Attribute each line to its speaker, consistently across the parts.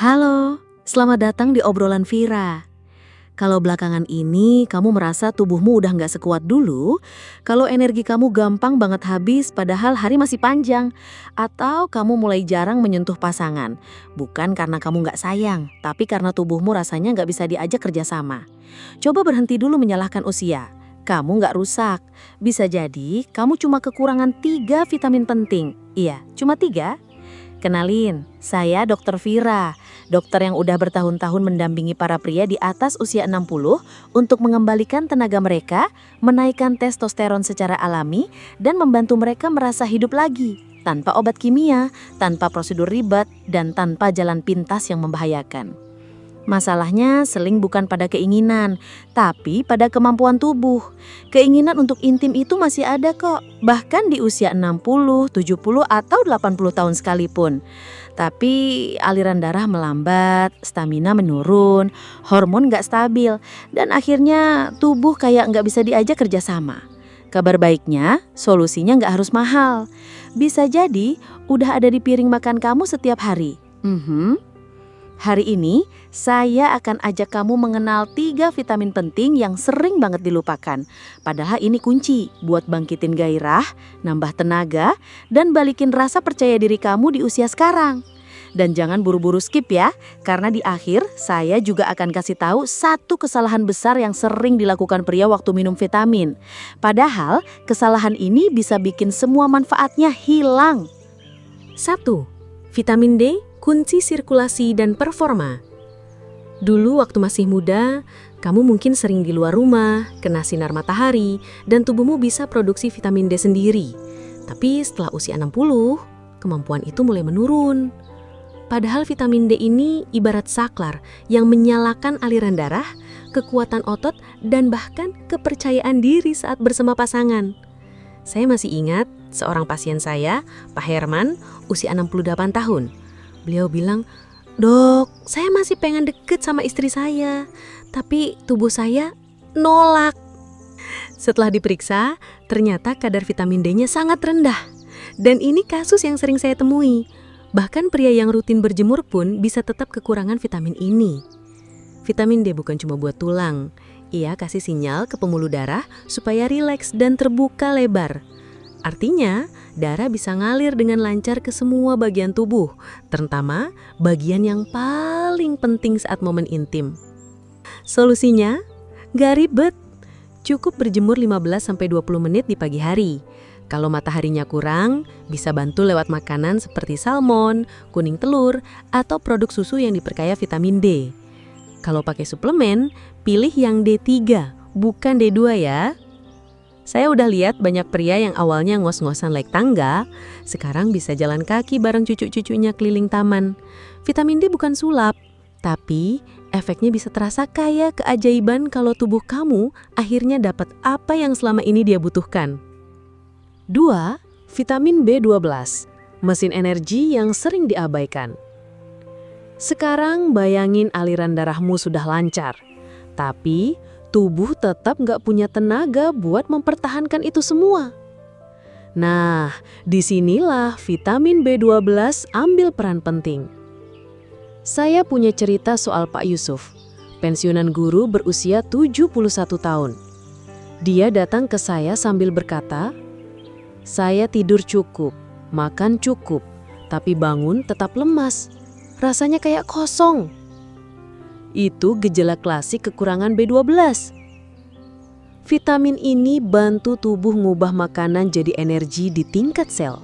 Speaker 1: Halo, selamat datang di obrolan Vira. Kalau belakangan ini kamu merasa tubuhmu udah nggak sekuat dulu, kalau energi kamu gampang banget habis padahal hari masih panjang, atau kamu mulai jarang menyentuh pasangan, bukan karena kamu nggak sayang, tapi karena tubuhmu rasanya nggak bisa diajak kerjasama. Coba berhenti dulu menyalahkan usia. Kamu nggak rusak. Bisa jadi kamu cuma kekurangan 3 vitamin penting. Iya, cuma 3. Kenalin, saya Dokter Vira, dokter yang udah bertahun-tahun mendampingi para pria di atas usia 60 untuk mengembalikan tenaga mereka, menaikkan testosteron secara alami, dan membantu mereka merasa hidup lagi, tanpa obat kimia, tanpa prosedur ribet, dan tanpa jalan pintas yang membahayakan. Masalahnya seling bukan pada keinginan, tapi pada kemampuan tubuh. Keinginan untuk intim itu masih ada kok, bahkan di usia 60, 70, atau 80 tahun sekalipun. Tapi aliran darah melambat, stamina menurun, hormon nggak stabil, dan akhirnya tubuh kayak nggak bisa diajak kerjasama. Kabar baiknya, solusinya nggak harus mahal. Bisa jadi udah ada di piring makan kamu setiap hari. Hari ini, saya akan ajak kamu mengenal 3 vitamin penting yang sering banget dilupakan. Padahal ini kunci buat bangkitin gairah, nambah tenaga, dan balikin rasa percaya diri kamu di usia sekarang. Dan jangan buru-buru skip ya, karena di akhir saya juga akan kasih tahu satu kesalahan besar yang sering dilakukan pria waktu minum vitamin. Padahal, kesalahan ini bisa bikin semua manfaatnya hilang.
Speaker 2: 1. Vitamin D, kunci sirkulasi dan performa. Dulu waktu masih muda, kamu mungkin sering di luar rumah, kena sinar matahari, dan tubuhmu bisa produksi vitamin D sendiri. Tapi setelah usia 60, kemampuan itu mulai menurun. Padahal vitamin D ini ibarat saklar yang menyalakan aliran darah, kekuatan otot, dan bahkan kepercayaan diri saat bersama pasangan. Saya masih ingat seorang pasien saya, Pak Herman, usia 68 tahun. Beliau bilang, "Dok, saya masih pengen deket sama istri saya, tapi tubuh saya nolak." Setelah diperiksa, ternyata kadar vitamin D-nya sangat rendah. Dan ini kasus yang sering saya temui. Bahkan pria yang rutin berjemur pun bisa tetap kekurangan vitamin ini. Vitamin D bukan cuma buat tulang. Ia kasih sinyal ke pembuluh darah supaya rileks dan terbuka lebar. Artinya, darah bisa ngalir dengan lancar ke semua bagian tubuh, terutama bagian yang paling penting saat momen intim. Solusinya? Gak ribet. Cukup berjemur 15-20 menit di pagi hari. Kalau mataharinya kurang, bisa bantu lewat makanan seperti salmon, kuning telur, atau produk susu yang diperkaya vitamin D. Kalau pakai suplemen, pilih yang D3, bukan D2 ya. Saya udah lihat banyak pria yang awalnya ngos-ngosan naik tangga, sekarang bisa jalan kaki bareng cucu-cucunya keliling taman. Vitamin D bukan sulap, tapi efeknya bisa terasa kayak keajaiban kalau tubuh kamu akhirnya dapat apa yang selama ini dia butuhkan. 2. Vitamin B12, mesin energi yang sering diabaikan. Sekarang bayangin aliran darahmu sudah lancar, tapi tubuh tetap nggak punya tenaga buat mempertahankan itu semua. Nah, disinilah vitamin B12 ambil peran penting. Saya punya cerita soal Pak Yusuf, pensiunan guru berusia 71 tahun. Dia datang ke saya sambil berkata, "Saya tidur cukup, makan cukup, tapi bangun tetap lemas. Rasanya kayak kosong." Itu gejala klasik kekurangan B12. Vitamin ini bantu tubuh ngubah makanan jadi energi di tingkat sel.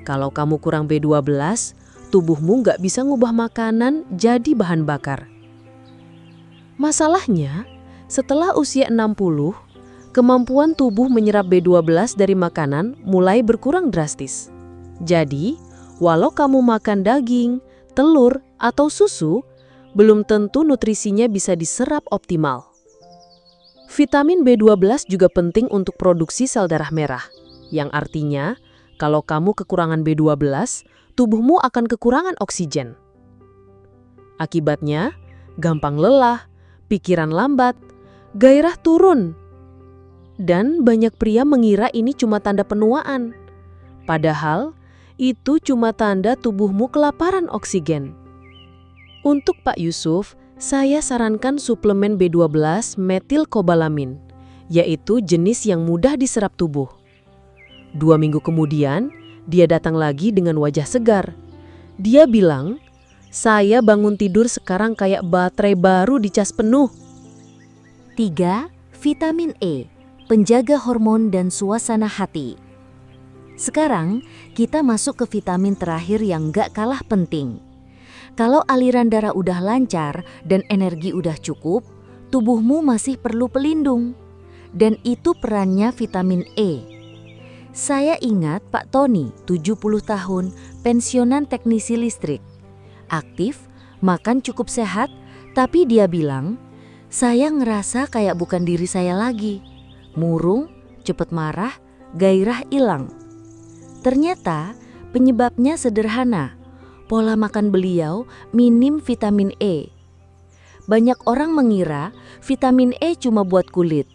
Speaker 2: Kalau kamu kurang B12, tubuhmu nggak bisa ngubah makanan jadi bahan bakar. Masalahnya, setelah usia 60, kemampuan tubuh menyerap B12 dari makanan mulai berkurang drastis. Jadi, walau kamu makan daging, telur, atau susu, belum tentu nutrisinya bisa diserap optimal. Vitamin B12 juga penting untuk produksi sel darah merah, yang artinya kalau kamu kekurangan B12, tubuhmu akan kekurangan oksigen. Akibatnya, gampang lelah, pikiran lambat, gairah turun. Dan banyak pria mengira ini cuma tanda penuaan. Padahal, itu cuma tanda tubuhmu kelaparan oksigen.
Speaker 3: Untuk Pak Yusuf, saya sarankan suplemen B12 metilkobalamin, yaitu jenis yang mudah diserap tubuh. 2 minggu kemudian, dia datang lagi dengan wajah segar. Dia bilang, "Saya bangun tidur sekarang kayak baterai baru dicas penuh."
Speaker 4: 3. Vitamin E, penjaga hormon dan suasana hati. Sekarang, kita masuk ke vitamin terakhir yang gak kalah penting. Kalau aliran darah udah lancar dan energi udah cukup, tubuhmu masih perlu pelindung. Dan itu perannya vitamin E. Saya ingat Pak Tony, 70 tahun, pensiunan teknisi listrik. Aktif, makan cukup sehat, tapi dia bilang, "Saya ngerasa kayak bukan diri saya lagi. Murung, cepet marah, gairah hilang." Ternyata penyebabnya sederhana. Pola makan beliau minim vitamin E. Banyak orang mengira vitamin E cuma buat kulit.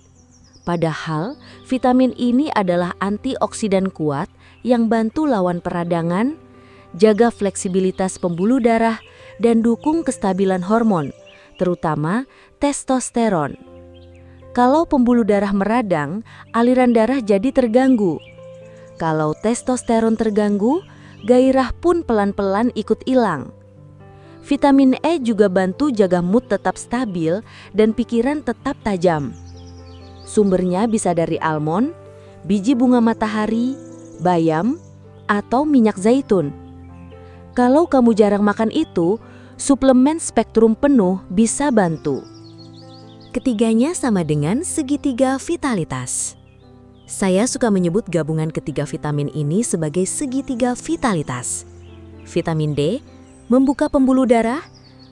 Speaker 4: Padahal vitamin ini adalah antioksidan kuat yang bantu lawan peradangan, jaga fleksibilitas pembuluh darah, dan dukung kestabilan hormon, terutama testosteron. Kalau pembuluh darah meradang, aliran darah jadi terganggu. Kalau testosteron terganggu, gairah pun pelan-pelan ikut hilang. Vitamin E juga bantu jaga mood tetap stabil dan pikiran tetap tajam. Sumbernya bisa dari almond, biji bunga matahari, bayam, atau minyak zaitun. Kalau kamu jarang makan itu, suplemen spektrum penuh bisa bantu.
Speaker 2: Ketiganya sama dengan segitiga vitalitas. Saya suka menyebut gabungan ketiga vitamin ini sebagai segitiga vitalitas. Vitamin D membuka pembuluh darah,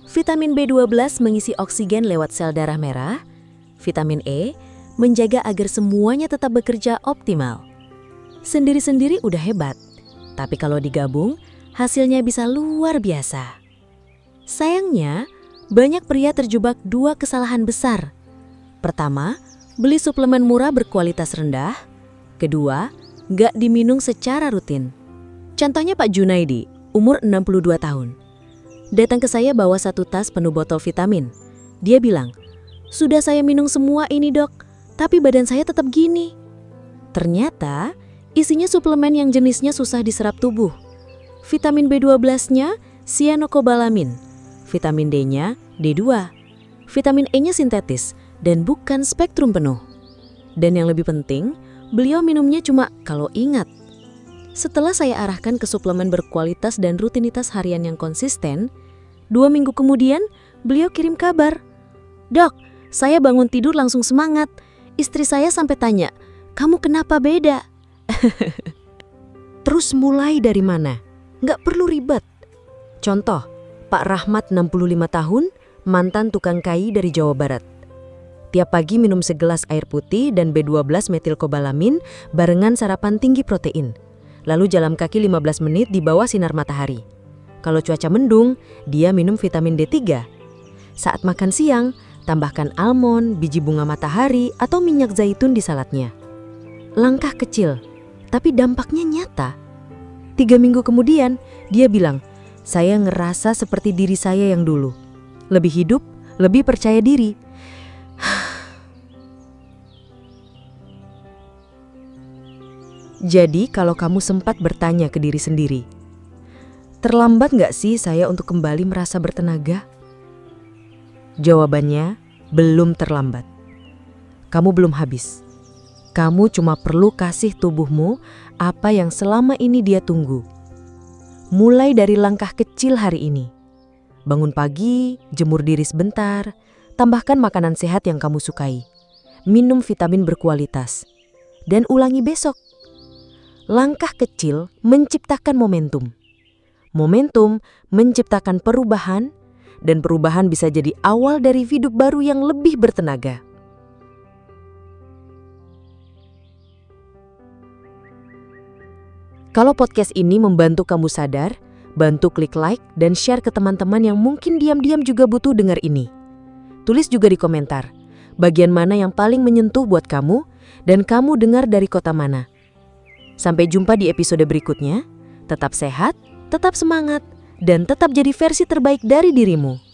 Speaker 2: vitamin B12 mengisi oksigen lewat sel darah merah, vitamin E menjaga agar semuanya tetap bekerja optimal. Sendiri-sendiri udah hebat, tapi kalau digabung, hasilnya bisa luar biasa. Sayangnya, banyak pria terjebak 2 kesalahan besar. Pertama, beli suplemen murah berkualitas rendah. Kedua, nggak diminum secara rutin. Contohnya Pak Junaidi, umur 62 tahun. Datang ke saya bawa 1 tas penuh botol vitamin. Dia bilang, "Sudah saya minum semua ini dok, tapi badan saya tetap gini." Ternyata, isinya suplemen yang jenisnya susah diserap tubuh. Vitamin B12-nya cyanocobalamin, vitamin D-nya D2, vitamin E-nya sintetis, dan bukan spektrum penuh. Dan yang lebih penting, beliau minumnya cuma kalau ingat. Setelah saya arahkan ke suplemen berkualitas dan rutinitas harian yang konsisten, 2 minggu kemudian beliau kirim kabar, "Dok, saya bangun tidur langsung semangat. Istri saya sampai tanya, 'Kamu kenapa beda?'" Terus mulai dari mana? Nggak perlu ribet. Contoh, Pak Rahmat 65 tahun, mantan tukang kayu dari Jawa Barat. Tiap pagi minum segelas air putih dan B12 metilkobalamin barengan sarapan tinggi protein. Lalu jalan kaki 15 menit di bawah sinar matahari. Kalau cuaca mendung, dia minum vitamin D3. Saat makan siang, tambahkan almond, biji bunga matahari, atau minyak zaitun di saladnya. Langkah kecil, tapi dampaknya nyata. 3 minggu kemudian, dia bilang, "Saya ngerasa seperti diri saya yang dulu. Lebih hidup, lebih percaya diri." Jadi kalau kamu sempat bertanya ke diri sendiri, terlambat nggak sih saya untuk kembali merasa bertenaga? Jawabannya, belum terlambat. Kamu belum habis. Kamu cuma perlu kasih tubuhmu apa yang selama ini dia tunggu. Mulai dari langkah kecil hari ini. Bangun pagi, jemur diri sebentar, tambahkan makanan sehat yang kamu sukai. Minum vitamin berkualitas. Dan ulangi besok. Langkah kecil menciptakan momentum. Momentum menciptakan perubahan, dan perubahan bisa jadi awal dari hidup baru yang lebih bertenaga. Kalau podcast ini membantu kamu sadar, bantu klik like dan share ke teman-teman yang mungkin diam-diam juga butuh dengar ini. Tulis juga di komentar, bagian mana yang paling menyentuh buat kamu dan kamu dengar dari kota mana. Sampai jumpa di episode berikutnya. Tetap sehat, tetap semangat,
Speaker 3: dan tetap jadi versi terbaik dari dirimu.